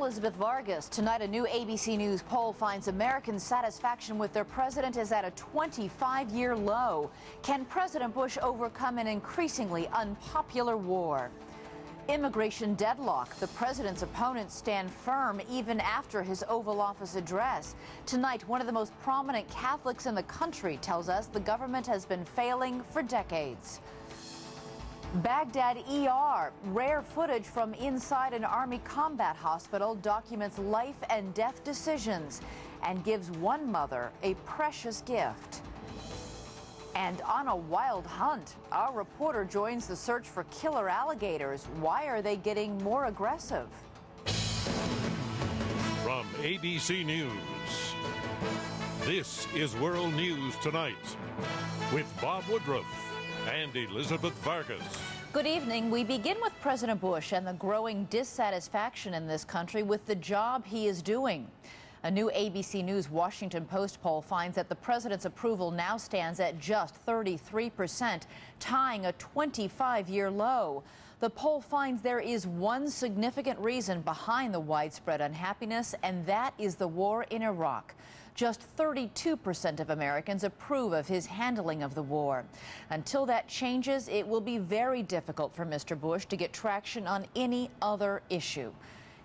Elizabeth Vargas. Tonight, a new ABC News poll finds Americans' satisfaction with their president is at a 25-year low. Can President Bush overcome an increasingly unpopular war? Immigration deadlock. The president's opponents stand firm even after his Oval Office address. Tonight, one of the most prominent Catholics in the country tells us the government has been failing for decades. Baghdad ER. Rare footage from inside an Army combat hospital documents life and death decisions and gives one mother a precious gift. And on a wild hunt, our reporter joins the search for killer alligators. Why are they getting more aggressive? From ABC News, this is World News Tonight with Bob Woodruff and Elizabeth Vargas. Good evening. We begin with President Bush and the growing dissatisfaction in this country with the job he is doing. A new ABC News Washington Post poll finds that the president's approval now stands at just 33%, tying a 25-year low. The poll finds there is one significant reason behind the widespread unhappiness, and that is the war in Iraq. Just 32% of Americans approve of his handling of the war. Until that changes, it will be very difficult for Mr. Bush to get traction on any other issue.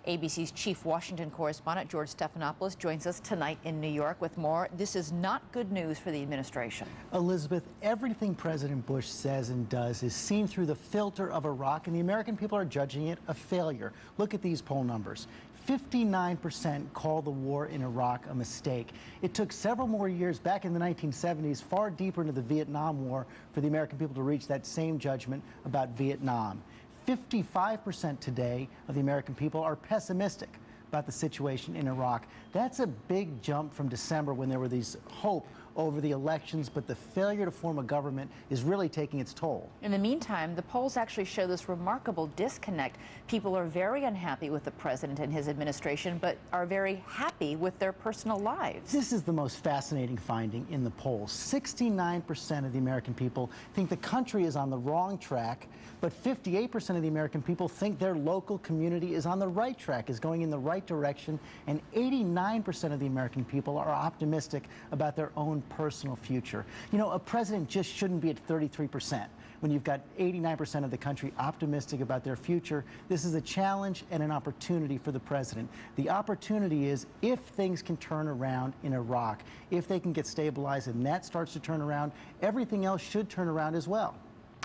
ABC's chief Washington correspondent George Stephanopoulos joins us tonight in New York with more. This is not good news for the administration. Elizabeth, everything President Bush says and does is seen through the filter of Iraq, and the American people are judging it a failure. Look at these poll numbers. 59% call the war in Iraq a mistake. It took several more years back in the 1970s, far deeper into the Vietnam War, for the American people to reach that same judgment about Vietnam. 55% today of the American people are pessimistic about the situation in Iraq. That's a big jump from December when there were these hope over the elections, but the failure to form a government is really taking its toll. In the meantime, the polls actually show this remarkable disconnect. People are very unhappy with the president and his administration, but are very happy with their personal lives. This is the most fascinating finding in the polls. 69% of the American people think the country is on the wrong track, but 58% of the American people think their local community is on the right track, is going in the right direction, and 89% of the American people are optimistic about their own personal future. You know, a president just shouldn't be at 33%. When you've got 89% of the country optimistic about their future, this is a challenge and an opportunity for the president. The opportunity is if things can turn around in Iraq, if they can get stabilized and that starts to turn around, everything else should turn around as well.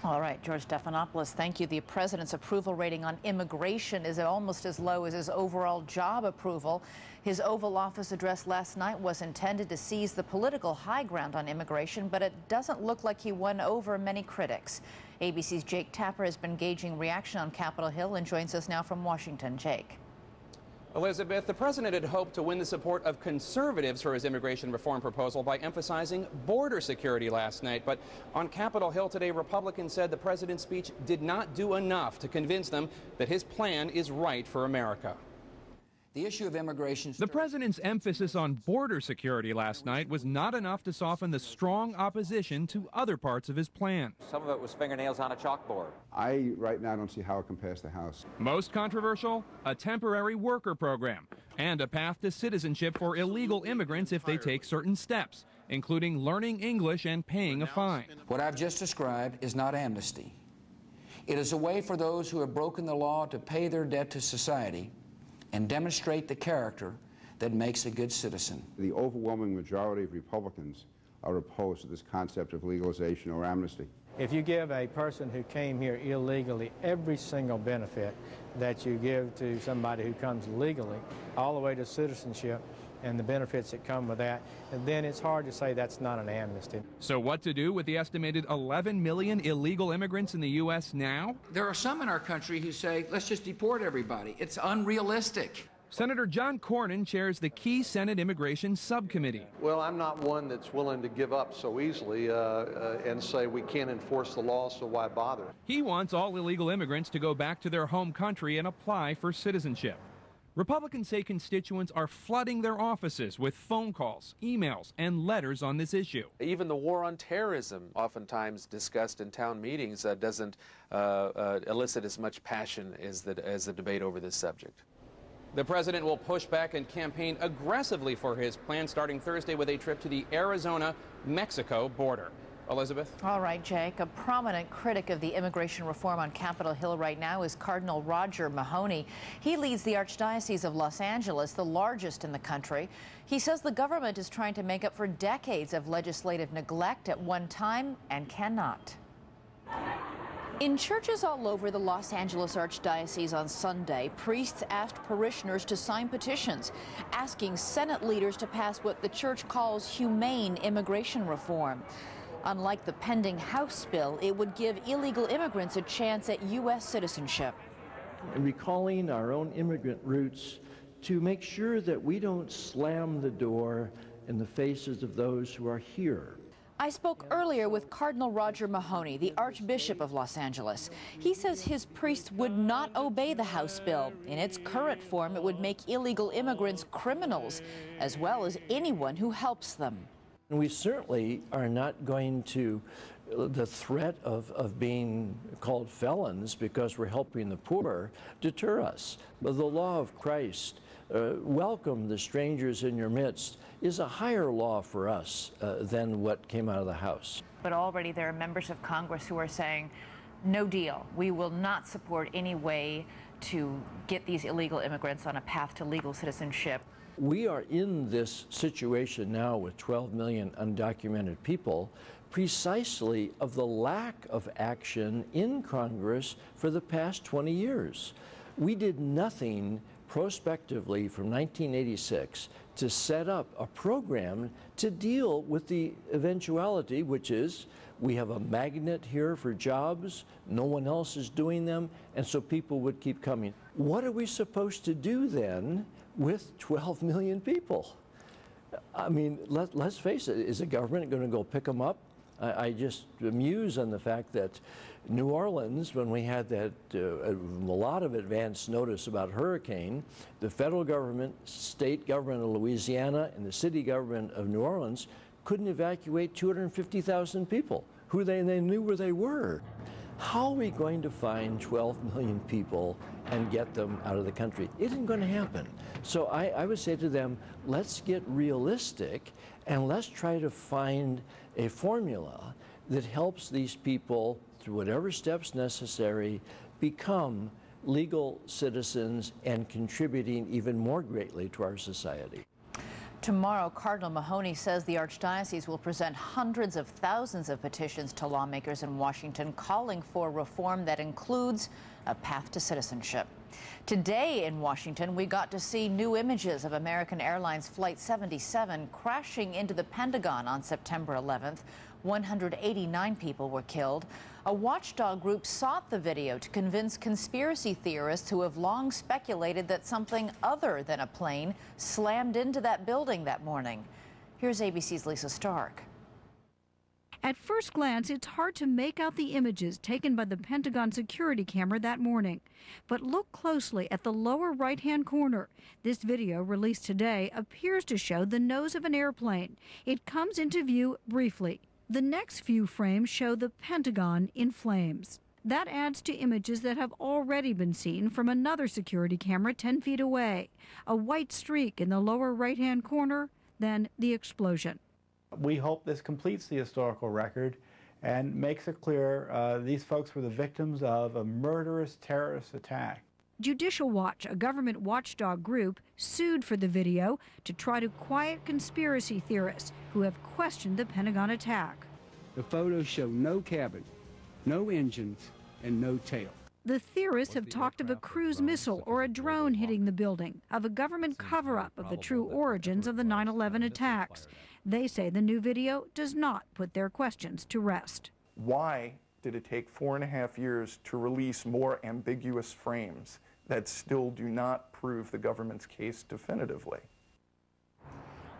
All right, George Stephanopoulos, thank you. The president's approval rating on immigration is almost as low as his overall job approval. His Oval Office address last night was intended to seize the political high ground on immigration, but it doesn't look like he won over many critics. ABC's Jake Tapper has been gauging reaction on Capitol Hill and joins us now from Washington. Jake. Elizabeth, the president had hoped to win the support of conservatives for his immigration reform proposal by emphasizing border security last night. But on Capitol Hill today, Republicans said the president's speech did not do enough to convince them that his plan is right for America. The issue of immigration. The president's emphasis on border security last night was not enough to soften the strong opposition to other parts of his plan. Some of it was fingernails on a chalkboard. I, right now, don't see how it can pass the House. Most controversial, a temporary worker program and a path to citizenship for illegal immigrants if they take certain steps, including learning English and paying a fine. What I've just described is not amnesty. It is a way for those who have broken the law to pay their debt to society and demonstrate the character that makes a good citizen. The overwhelming majority of Republicans are opposed to this concept of legalization or amnesty. If you give a person who came here illegally every single benefit that you give to somebody who comes legally, all the way to citizenship and the benefits that come with that, and then it's hard to say that's not an amnesty. So what to do with the estimated 11 million illegal immigrants in the U.S. now? There are some in our country who say, let's just deport everybody. It's unrealistic. Senator John Cornyn chairs the key Senate Immigration Subcommittee. Well, I'm not one that's willing to give up so easily and say we can't enforce the law, so why bother? He wants all illegal immigrants to go back to their home country and apply for citizenship. Republicans say constituents are flooding their offices with phone calls, emails, and letters on this issue. Even the war on terrorism, oftentimes discussed in town meetings, doesn't elicit as much passion as the debate over this subject. The president will push back and campaign aggressively for his plan starting Thursday with a trip to the Arizona-Mexico border. Elizabeth? All right, Jake. A prominent critic of the immigration reform on Capitol Hill right now is Cardinal Roger Mahoney. He leads the Archdiocese of Los Angeles, the largest in the country. He says the government is trying to make up for decades of legislative neglect at one time and cannot. In churches all over the Los Angeles Archdiocese on Sunday, priests asked parishioners to sign petitions asking Senate leaders to pass what the church calls humane immigration reform. Unlike the pending House bill, it would give illegal immigrants a chance at U.S. citizenship. Recalling our own immigrant roots to make sure that we don't slam the door in the faces of those who are here. I spoke earlier with Cardinal Roger Mahoney, the Archbishop of Los Angeles. He says his priests would not obey the House bill. In its current form, it would make illegal immigrants criminals, as well as anyone who helps them. We certainly are not going to the threat of being called felons because we're helping the poor deter us. But the law of Christ, welcome the strangers in your midst, is a higher law for us than what came out of the House. But already there are members of Congress who are saying, no deal. We will not support any way to get these illegal immigrants on a path to legal citizenship. We are in this situation now with 12 million undocumented people precisely of the lack of action in Congress for the past 20 years. We did nothing prospectively from 1986 to set up a program to deal with the eventuality, which is we have a magnet here for jobs, no one else is doing them, and so people would keep coming. What are we supposed to do then with 12 million people? I mean, let's face it, is the government going to go pick them up? I just muse on the fact that New Orleans, when we had that a lot of advance notice about hurricane, the federal government, state government of Louisiana, and the city government of New Orleans couldn't evacuate 250,000 people who they knew where they were. How are we going to find 12 million people and get them out of the country? It isn't going to happen. So I would say to them, let's get realistic and let's try to find a formula that helps these people, through whatever steps necessary, become legal citizens and contributing even more greatly to our society. Tomorrow, Cardinal Mahoney says the Archdiocese will present hundreds of thousands of petitions to lawmakers in Washington calling for reform that includes a path to citizenship. Today in Washington, we got to see new images of American Airlines Flight 77 crashing into the Pentagon on September 11th. 189 people were killed. A watchdog group sought the video to convince conspiracy theorists who have long speculated that something other than a plane slammed into that building that morning. Here's ABC's Lisa Stark. At first glance, it's hard to make out the images taken by the Pentagon security camera that morning. But look closely at the lower right-hand corner. This video, released today, appears to show the nose of an airplane. It comes into view briefly. The next few frames show the Pentagon in flames. That adds to images that have already been seen from another security camera 10 feet away. A white streak in the lower right-hand corner, then the explosion. We hope this completes the historical record and makes it clear these folks were the victims of a murderous terrorist attack. Judicial Watch, a government watchdog group, sued for the video to try to quiet conspiracy theorists who have questioned the Pentagon attack. The photos show no cabin, no engines, and no tail. The theorists have talked of a cruise missile or a drone hitting the building, of a government cover-up of the true origins of the 9/11 attacks. They say the new video does not put their questions to rest. Why did it take 4.5 years to release more ambiguous frames that still do not prove the government's case definitively?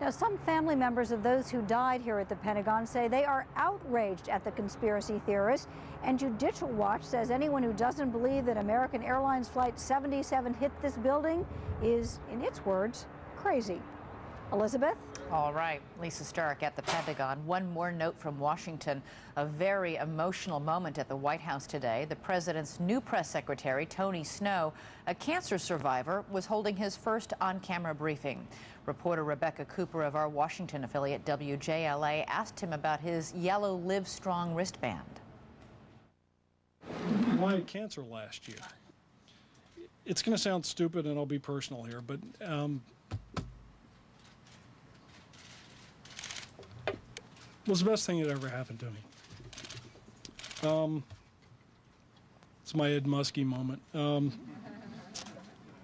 Now, some family members of those who died here at the Pentagon say they are outraged at the conspiracy theorists, and Judicial Watch says anyone who doesn't believe that American Airlines Flight 77 hit this building is, in its words, crazy. Elizabeth? All right, Lisa Stark at the Pentagon. One more note from Washington. A very emotional moment at the White House today. The president's new press secretary, Tony Snow, a cancer survivor, was holding his first on-camera briefing. Reporter Rebecca Cooper of our Washington affiliate WJLA asked him about his yellow Live Strong wristband. I had cancer last year. It's going to sound stupid and I'll be personal here, but it was the best thing that ever happened to me. It's my Ed Muskie moment.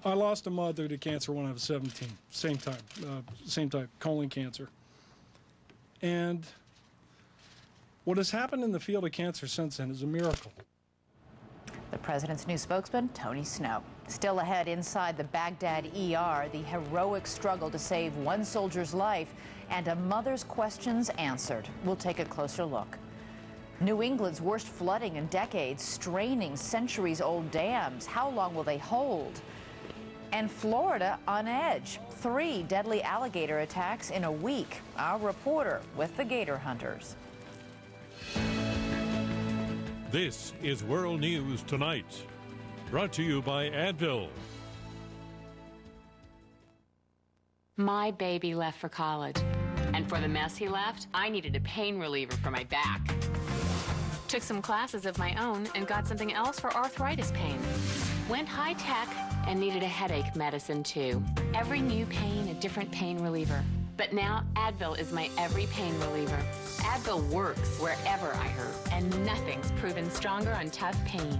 I lost a mother to cancer when I was 17, same type, colon cancer. And what has happened in the field of cancer since then is a miracle. The president's new spokesman, Tony Snow. Still ahead inside the Baghdad ER, the heroic struggle to save one soldier's life and a mother's questions answered. We'll take a closer look. New England's worst flooding in decades, straining centuries-old dams. How long will they hold? And Florida on edge. 3 deadly alligator attacks in a week. Our reporter with the gator hunters. This is World News Tonight, brought to you by Advil. My baby left for college, and for the mess he left, I needed a pain reliever for my back. Took some classes of my own and got something else for arthritis pain. Went high tech and needed a headache medicine too. Every new pain, a different pain reliever. But now Advil is my every pain reliever. Advil works wherever I hurt, and nothing's proven stronger on tough pain.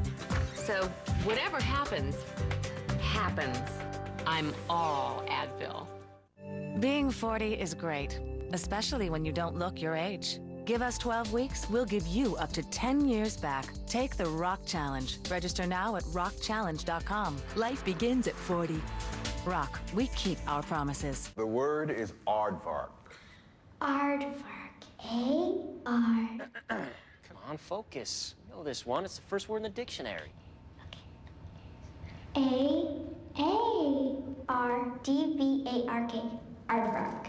So whatever happens, happens. I'm all Advil. Being 40 is great, especially when you don't look your age. Give us 12 weeks, we'll give you up to 10 years back. Take the Rock Challenge. Register now at rockchallenge.com. Life begins at 40. Rock, we keep our promises. The word is aardvark. Aardvark. A-R. Come on, focus. You know this one. It's the first word in the dictionary. A-A-R-D-V-A-R-K. Aardvark.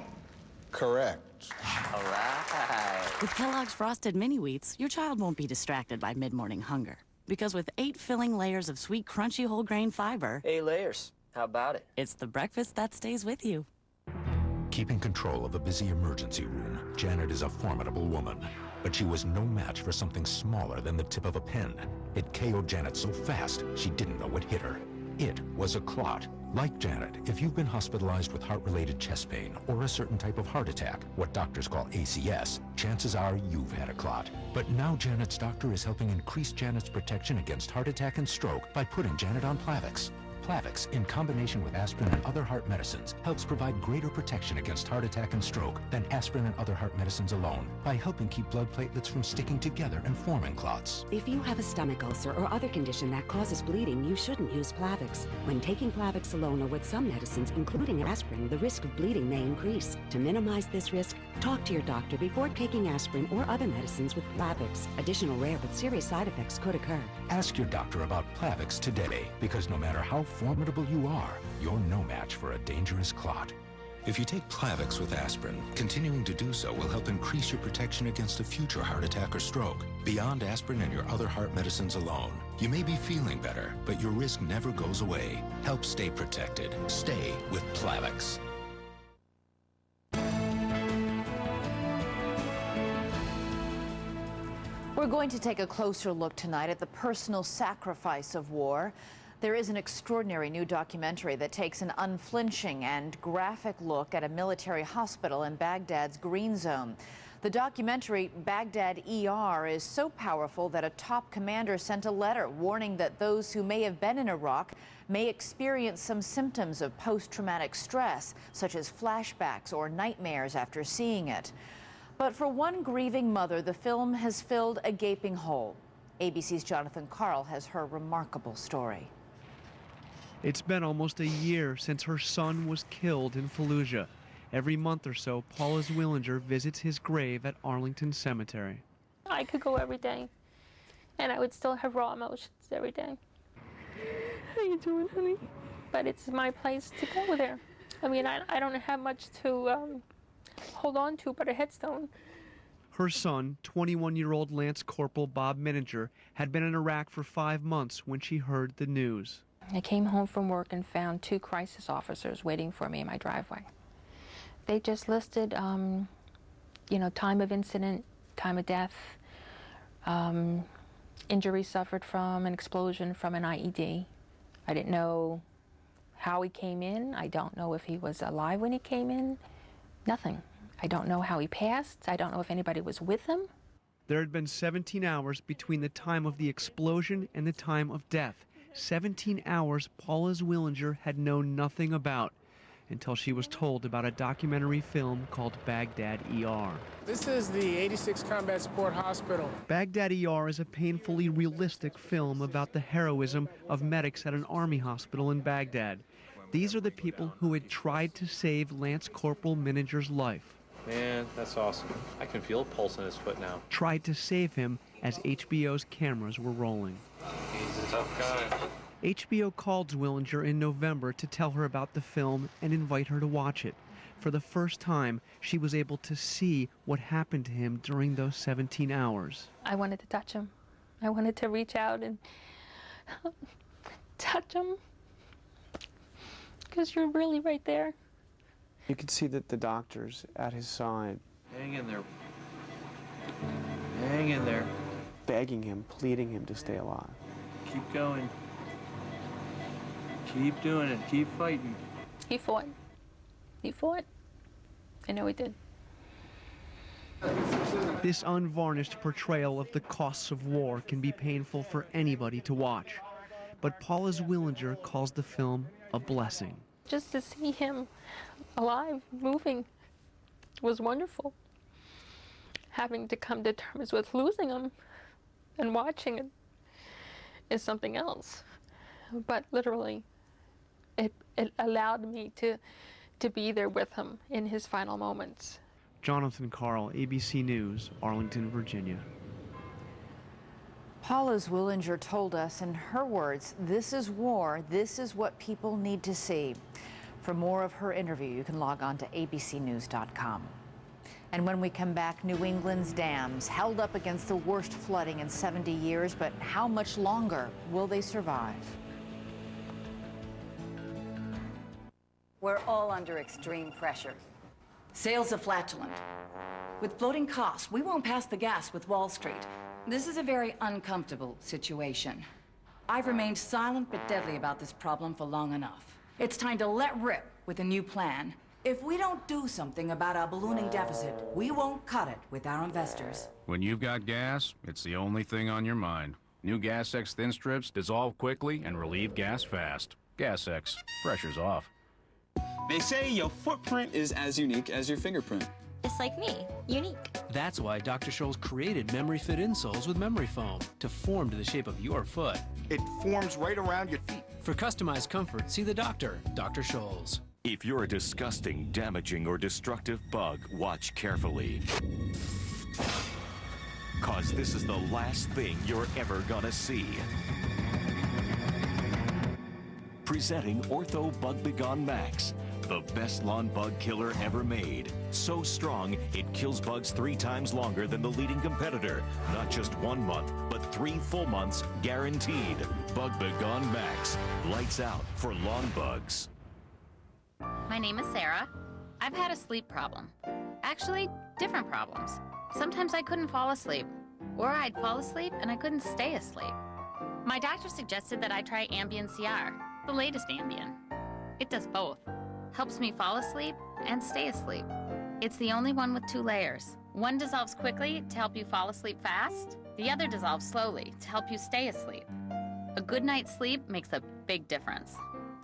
Correct. All right. With Kellogg's Frosted Mini Wheats, your child won't be distracted by mid-morning hunger. Because with 8 filling layers of sweet, crunchy whole grain fiber... 8 layers. How about it? It's the breakfast that stays with you. Keeping control of a busy emergency room, Janet is a formidable woman. But she was no match for something smaller than the tip of a pen. It KO'd Janet so fast, she didn't know what hit her. It was a clot. Like Janet, if you've been hospitalized with heart-related chest pain or a certain type of heart attack, what doctors call ACS, chances are you've had a clot. But now Janet's doctor is helping increase Janet's protection against heart attack and stroke by putting Janet on Plavix. Plavix, in combination with aspirin and other heart medicines, helps provide greater protection against heart attack and stroke than aspirin and other heart medicines alone by helping keep blood platelets from sticking together and forming clots. If you have a stomach ulcer or other condition that causes bleeding, you shouldn't use Plavix. When taking Plavix alone or with some medicines, including aspirin, the risk of bleeding may increase. To minimize this risk, talk to your doctor before taking aspirin or other medicines with Plavix. Additional rare but serious side effects could occur. Ask your doctor about Plavix today, because no matter how formidable you are, you're no match for a dangerous clot. If you take Plavix with aspirin, continuing to do so will help increase your protection against a future heart attack or stroke. Beyond aspirin and your other heart medicines alone, you may be feeling better, but your risk never goes away. Help stay protected. Stay with Plavix. We're going to take a closer look tonight at the personal sacrifice of war. There is an extraordinary new documentary that takes an unflinching and graphic look at a military hospital in Baghdad's Green Zone. The documentary, Baghdad ER, is so powerful that a top commander sent a letter warning that those who may have been in Iraq may experience some symptoms of post-traumatic stress, such as flashbacks or nightmares after seeing it. But for one grieving mother, the film has filled a gaping hole. ABC's Jonathan Carl has her remarkable story. It's been almost a year since her son was killed in Fallujah. Every month or so, Paula Zwillinger visits his grave at Arlington Cemetery. I could go every day, and I would still have raw emotions every day. How you doing, honey? But it's my place to go there. I mean, I don't have much to hold on to but a headstone. Her son, 21-year-old Lance Corporal Bob Mininger, had been in Iraq for 5 months when she heard the news. I came home from work and found 2 crisis officers waiting for me in my driveway. They just listed, you know, time of incident, time of death, injury suffered from an explosion from an IED. I didn't know how he came in. I don't know if he was alive when he came in. Nothing. I don't know how he passed. I don't know if anybody was with him. There had been 17 hours between the time of the explosion and the time of death. 17 hours Paula Zwillinger had known nothing about until she was told about a documentary film called Baghdad ER. This is the 86 Combat Support Hospital. Baghdad ER is a painfully realistic film about the heroism of medics at an army hospital in Baghdad. These are the people who had tried to save Lance Corporal Mininger's life. Man, that's awesome. I can feel a pulse in his foot now. Tried to save him as HBO's cameras were rolling. He's a tough guy. HBO called Zwillinger in November to tell her about the film and invite her to watch it. For the first time, she was able to see what happened to him during those 17 hours. I wanted to touch him. I wanted to reach out and touch him. Because you're really right there. You could see that the doctors at his side. Hang in there. Hang in there. Begging him, pleading him to stay alive. Keep going. Keep doing it. Keep fighting. He fought. He fought. I know he did. This unvarnished portrayal of the costs of war can be painful for anybody to watch. But Paula Zwillinger calls the film a blessing. Just to see him alive, moving, was wonderful. Having to come to terms with losing him and watching it is something else. But literally, it allowed me to be there with him in his final moments. Jonathan Carl, ABC News, Arlington, Virginia. Paula Zwillinger told us in her words, this is war, this is what people need to see. For more of her interview, you can log on to abcnews.com. And when we come back, New England's dams held up against the worst flooding in 70 years, but how much longer will they survive? We're all under extreme pressure. Sales are flatulent. With floating costs, we won't pass the gas with Wall Street. This is a very uncomfortable situation. I've remained silent but deadly about this problem for long enough. It's time to let rip with a new plan. If we don't do something about our ballooning deficit, we won't cut it with our investors. When you've got gas, it's the only thing on your mind. New Gas X Thin Strips dissolve quickly and relieve gas fast. Gas X, pressure's off. They say your footprint is as unique as your fingerprint. Just like me, unique. That's why Dr. Scholl's created memory fit insoles with memory foam to form to the shape of your foot. It forms right around your feet. For customized comfort, see the doctor, Dr. Scholl's. If you're a disgusting, damaging, or destructive bug, watch carefully. 'Cause this is the last thing you're ever gonna see. Presenting Ortho Bug Begone Max, the best lawn bug killer ever made. So strong, it kills bugs 3 times longer than the leading competitor. Not just 1 month, but 3 full months guaranteed. Bug Begone Max. Lights out for lawn bugs. My name is Sarah. I've had a sleep problem. Actually, different problems. Sometimes I couldn't fall asleep, or I'd fall asleep and I couldn't stay asleep. My doctor suggested that I try Ambien CR, the latest Ambien. It does both. Helps me fall asleep and stay asleep. It's the only one with 2 layers. One dissolves quickly to help you fall asleep fast. The other dissolves slowly to help you stay asleep. A good night's sleep makes a big difference.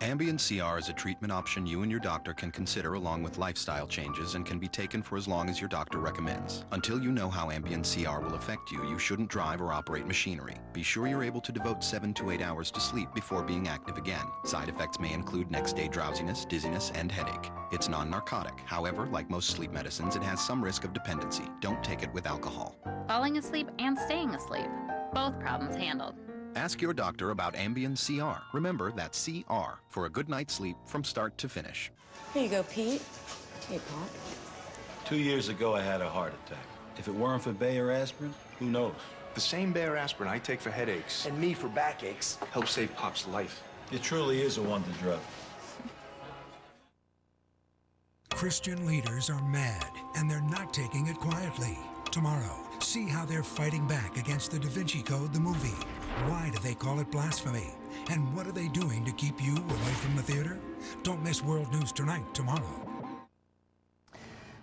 Ambien CR is a treatment option you and your doctor can consider along with lifestyle changes and can be taken for as long as your doctor recommends. Until you know how Ambien CR will affect you, you shouldn't drive or operate machinery. Be sure you're able to devote 7 to 8 hours to sleep before being active again. Side effects may include next-day drowsiness, dizziness, and headache. It's non-narcotic. However, like most sleep medicines, it has some risk of dependency. Don't take it with alcohol. Falling asleep and staying asleep. Both problems handled. Ask your doctor about Ambien CR. Remember, that's CR for a good night's sleep from start to finish. Here you go, Pete. Hey, Pop. 2 years ago, I had a heart attack. If it weren't for Bayer aspirin, who knows? The same Bayer aspirin I take for headaches And me for backaches. helped save Pop's life. It truly is a wonder drug. Christian leaders are mad, and they're not taking it quietly. Tomorrow, see how they're fighting back against the Da Vinci Code, the movie. Why do they call it blasphemy? And what are they doing to keep you away from the theater? Don't miss World News Tonight tomorrow.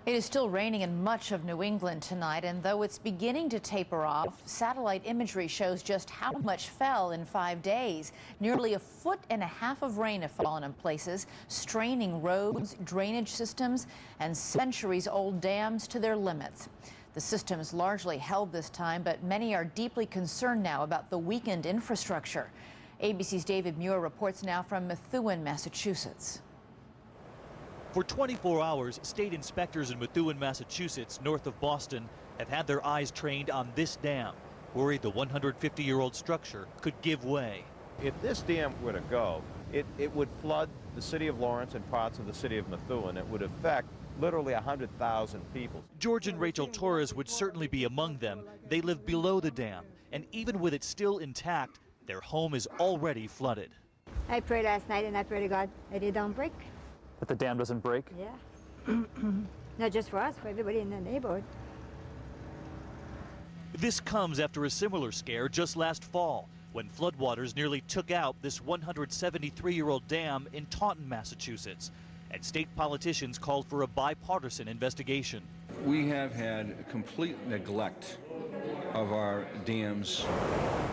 It is still raining in much of New England tonight, and though it's beginning to taper off, satellite imagery shows just how much fell in 5 days. Nearly 1.5 feet of rain have fallen in places, straining roads, drainage systems, and centuries-old dams to their limits. The system's largely held this time, but many are deeply concerned now about the weakened infrastructure. ABC's David Muir reports now from Methuen, Massachusetts. For 24 hours, state inspectors in Methuen, Massachusetts, north of Boston, have had their eyes trained on this dam, worried the 150-year-old structure could give way. If this dam were to go, it would flood the city of Lawrence and parts of the city of Methuen. It would affect literally 100,000 people. George and Rachel Torres would certainly be among them. They live below the dam, and even with it still intact, their home is already flooded. I prayed last night and I pray to God that it don't break. That the dam doesn't break? Yeah. Not just for us, for everybody in the neighborhood. This comes after a similar scare just last fall, when floodwaters nearly took out this 173-year-old dam in Taunton, Massachusetts, and state politicians called for a bipartisan investigation. We have had complete neglect of our dams.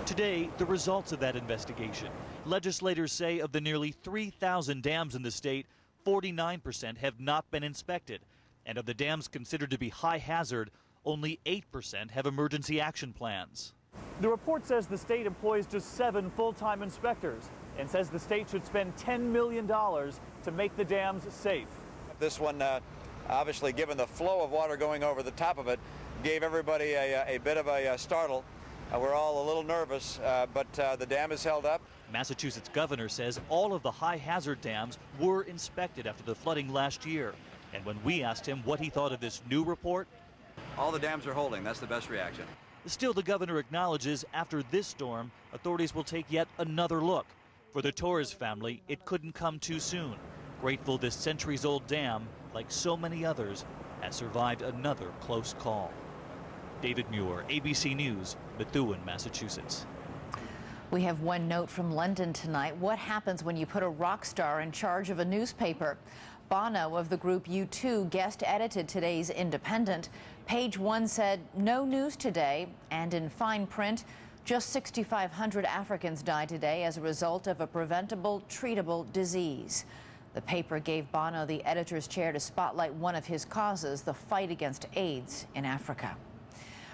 Today, the results of that investigation. Legislators say of the nearly 3,000 dams in the state, 49% have not been inspected. And of the dams considered to be high hazard, only 8% have emergency action plans. The report says the state employs just 7 full-time inspectors and says the state should spend $10 million to make the dams safe. This one, obviously, given the flow of water going over the top of it, gave everybody a bit of a startle. We're all a little nervous, but the dam is held up. Massachusetts governor says all of the high hazard dams were inspected after the flooding last year. And when we asked him what he thought of this new report, all the dams are holding. That's the best reaction. Still, the governor acknowledges after this storm, authorities will take yet another look. For the Torres family, it couldn't come too soon. Grateful this centuries-old dam, like so many others, has survived another close call. David Muir, ABC News, Methuen, Massachusetts. We have one note from London tonight. What happens when you put a rock star in charge of a newspaper? Bono of the group U2 guest edited today's Independent. Page 1 said, "No news today," and in fine print, just 6,500 Africans died today as a result of a preventable, treatable disease. The paper gave Bono the editor's chair to spotlight one of his causes, the fight against AIDS in Africa.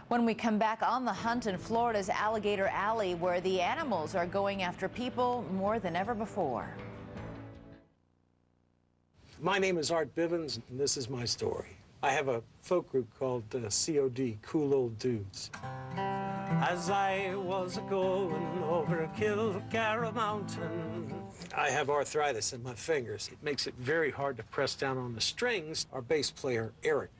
When we come back, on the hunt in Florida's Alligator Alley, where the animals are going after people more than ever before. My name is Art Bivens, and this is my story. I have a folk group called COD, Cool Old Dudes. As I was going over Kilcara Mountain, I have arthritis in my fingers. It makes it very hard to press down on the strings. Our bass player, Eric,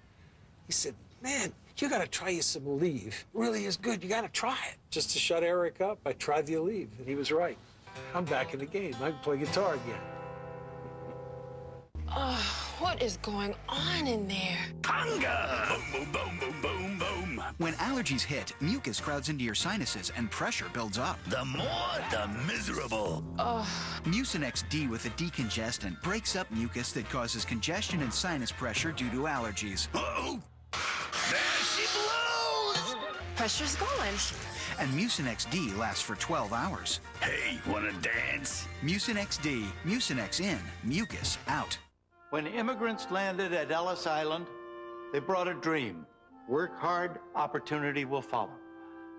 he said, "Man, you gotta try you some Aleve. Really is good, you gotta try it." Just to shut Eric up, I tried the Aleve, and he was right. I'm back in the game. I can play guitar again. What is going on in there? Conga! Boom, boom, boom, boom, boom, boom. When allergies hit, mucus crowds into your sinuses and pressure builds up. The more, the miserable. Mucinex D with a decongestant breaks up mucus that causes congestion and sinus pressure due to allergies. Uh-oh! There she blows! Pressure's going. And Mucinex D lasts for 12 hours. Hey, wanna dance? Mucinex D, Mucinex in, mucus out. When immigrants landed at Ellis Island, they brought a dream. Work hard, opportunity will follow.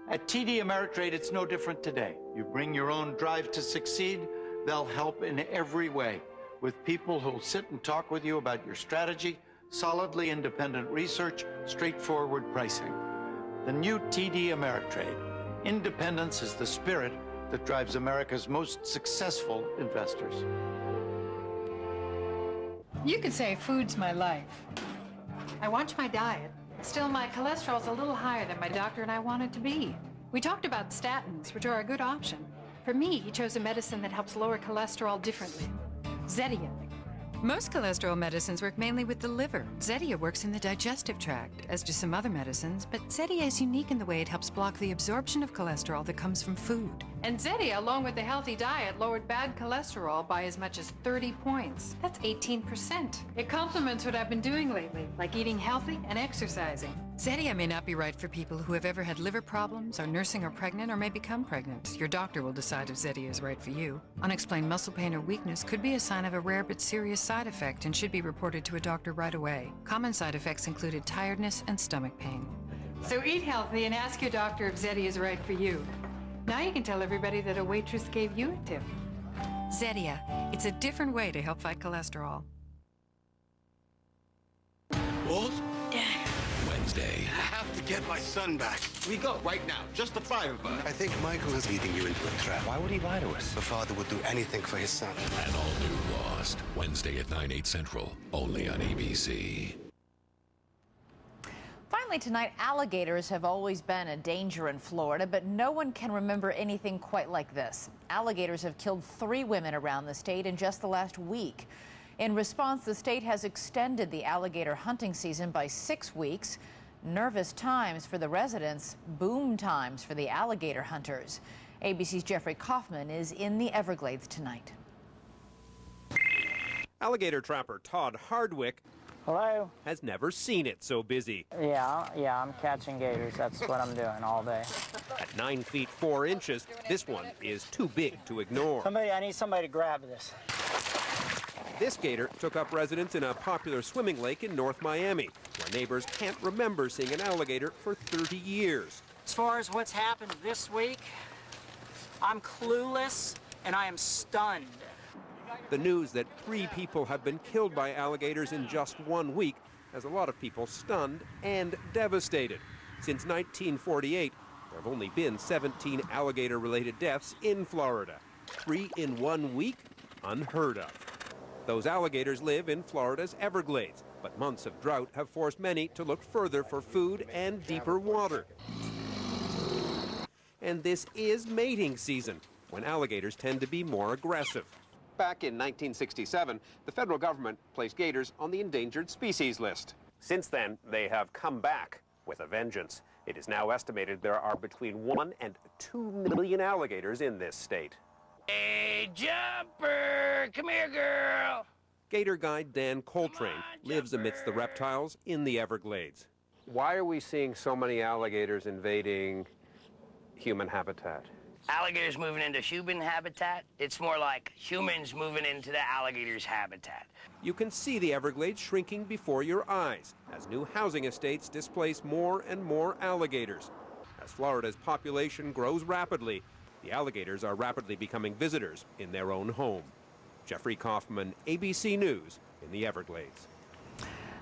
At TD Ameritrade, it's no different today. You bring your own drive to succeed, they'll help in every way, with people who'll sit and talk with you about your strategy, solidly independent research, straightforward pricing. The new TD Ameritrade. Independence is the spirit, that drives America's most successful investors. You could say food's my life. I watch my diet. Still, my cholesterol's a little higher than my doctor and I want it to be. We talked about statins, which are a good option. For me, he chose a medicine that helps lower cholesterol differently. Zetia. Most cholesterol medicines work mainly with the liver. Zetia works in the digestive tract, as do some other medicines, but Zetia is unique in the way it helps block the absorption of cholesterol that comes from food. And Zetia, along with a healthy diet, lowered bad cholesterol by as much as 30 points. That's 18%. It complements what I've been doing lately, like eating healthy and exercising. Zetia may not be right for people who have ever had liver problems, are nursing or pregnant, or may become pregnant. Your doctor will decide if Zetia is right for you. Unexplained muscle pain or weakness could be a sign of a rare but serious side effect and should be reported to a doctor right away. Common side effects included tiredness and stomach pain. So eat healthy and ask your doctor if Zetia is right for you. Now you can tell everybody that a waitress gave you a tip. Zetia. It's a different way to help fight cholesterol. What? Wednesday. I have to get my son back. We go right now, just the five of us. I think Michael is leading you into a trap. Why would he lie to us? The father would do anything for his son. An all-new Lost. Wednesday at 9/8 Central. Only on ABC. Finally tonight, alligators have always been a danger in Florida, but no one can remember anything quite like this. Alligators have killed 3 women around the state in just the last week. In response, the state has extended the alligator hunting season by 6 weeks. Nervous times for the residents, boom times for the alligator hunters. ABC's Jeffrey Kaufman is in the Everglades tonight. Alligator trapper Todd Hardwick has never seen it so busy. Yeah, I'm catching gators. That's what I'm doing all day. At 9 feet 4 inches, this one is too big to ignore. I need somebody to grab this. This gator took up residence in a popular swimming lake in North Miami, where neighbors can't remember seeing an alligator for 30 years. As far as what's happened this week, I'm clueless and I am stunned. The news that 3 people have been killed by alligators in just 1 week has a lot of people stunned and devastated. Since 1948, there have only been 17 alligator-related deaths in Florida. 3 in 1 week? Unheard of. Those alligators live in Florida's Everglades, but months of drought have forced many to look further for food and deeper water. And this is mating season, when alligators tend to be more aggressive. Back in 1967, the federal government placed gators on the endangered species list. Since then, they have come back with a vengeance. It is now estimated there are between 1 and 2 million alligators in this state. Hey, Jumper! Come here, girl! Gator guide Dan Coltrane lives amidst the reptiles in the Everglades. Why are we seeing so many alligators invading human habitat? Alligators moving into human habitat. It's more like humans moving into the alligators' habitat. You can see the Everglades shrinking before your eyes as new housing estates displace more and more alligators. As Florida's population grows rapidly, the alligators are rapidly becoming visitors in their own home. Jeffrey Kaufman, ABC News in the Everglades.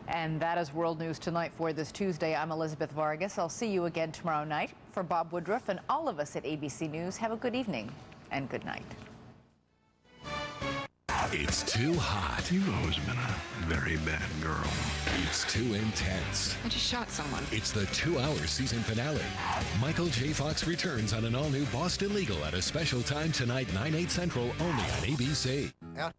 And that is World News Tonight for this Tuesday. I'm Elizabeth Vargas. I'll see you again tomorrow night. For Bob Woodruff and all of us at ABC News, have a good evening and good night. It's too hot. You've always been a very bad girl. It's too intense. I just shot someone. It's the 2-hour season finale. Michael J. Fox returns on an all-new Boston Legal at a special time tonight, 9/8 Central, only on ABC. Yeah.